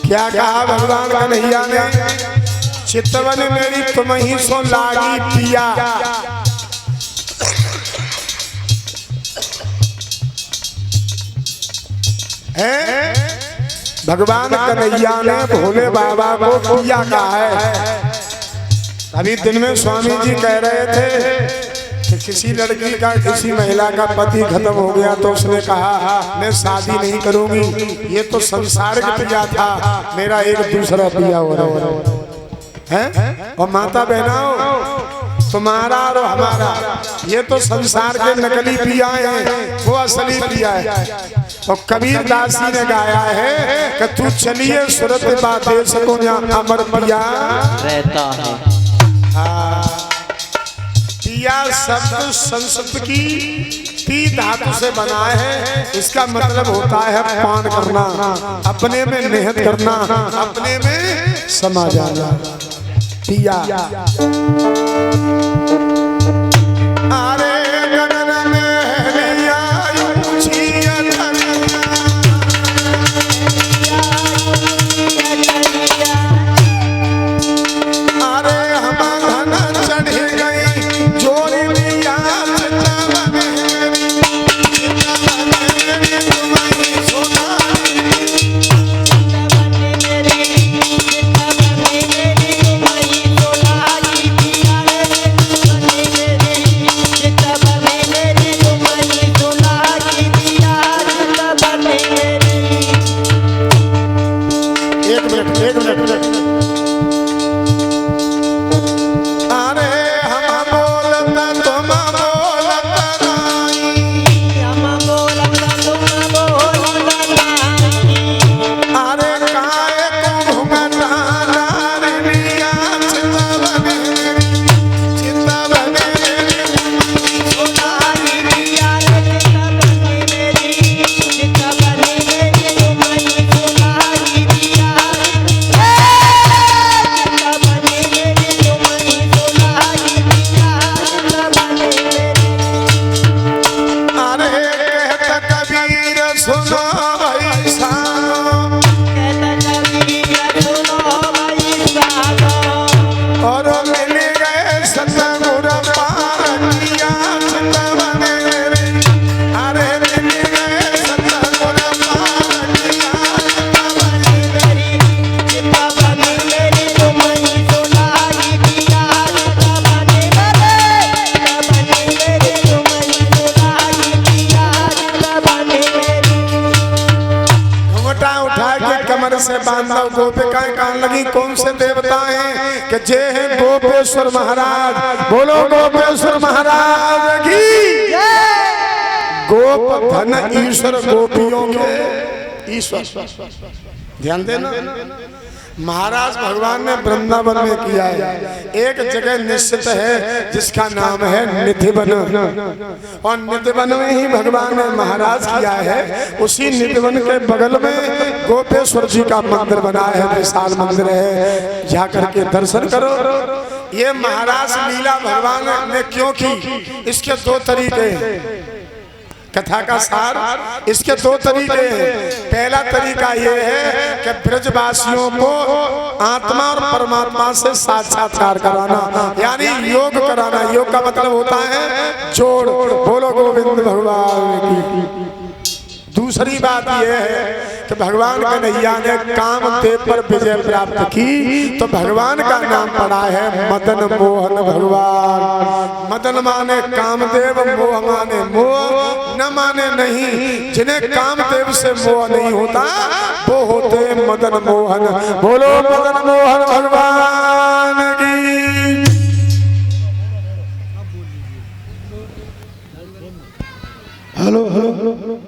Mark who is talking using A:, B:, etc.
A: क्या कहा भगवान कन्हैया ने? चितवन मेरी तुम ही सो लागी पिया। भगवान कन्हैया ने भोले बाबा को पिया कहा है। अभी दिन में स्वामी जी कह रहे थे कि किसी लड़की का किसी महिला का पति खत्म हो गया तो उसने कहा मैं शादी नहीं करूंगी, ये तो संसारिक पिया था, मेरा एक दूसरा पिया हो रहा है। और माता बहनाओ, तुम्हारा और हमारा ये तो संसार के नकली पिया है, वो असली पिया है। और कबीर दास जी ने गाया है कि तू चलिए सूरत बातें सको अमर पिया
B: रहता है।
A: पिया शब्द संस्कृत की पी धातु से बना है। इसका मतलब होता है पान करना, अपने में मेहनत करना, अपने में समा जाना। पिया से बांधा गोपिकाएं कान लगी कौन से देवता हैं कि जे हैं गोपेश्वर महाराज। बोलो गोपेश्वर महाराज की गोप धन ईश्वर गोपियों के ईश्वर। ध्यान देना, महाराज भगवान ने वृंदावन में किया है। एक जगह निश्चित है जिसका नाम है निधिवन, और निधिवन में ही भगवान ने महाराज किया है। उसी निधिवन के बगल में गोपेश्वर जी का मंदिर बना है, विशाल मंदिर है, जाकर के दर्शन करो। ये महाराज लीला भगवान ने क्यों की, इसके दो तरीके हैं। कथा का सार इसके दो तरीके हैं। पहला तरीका ये है कि ब्रजवासियों को आत्मा और परमात्मा से साक्षात्कार कराना, यानी योग कराना। योग का मतलब होता है जोड़। बोलो गोविंद भगवान की। दूसरी बात यह है कि भगवान कन्हैया ने कामदेव पर विजय प्राप्त की तो भगवान का नाम पड़ा है मदन मोहन भगवान। मदन माने कामदेव, मोह माने मोह, न माने नहीं। जिन्हें कामदेव से मोह नहीं होता वो होते मदन मोहन। बोलो मदन मोहन भगवान की। Hello hello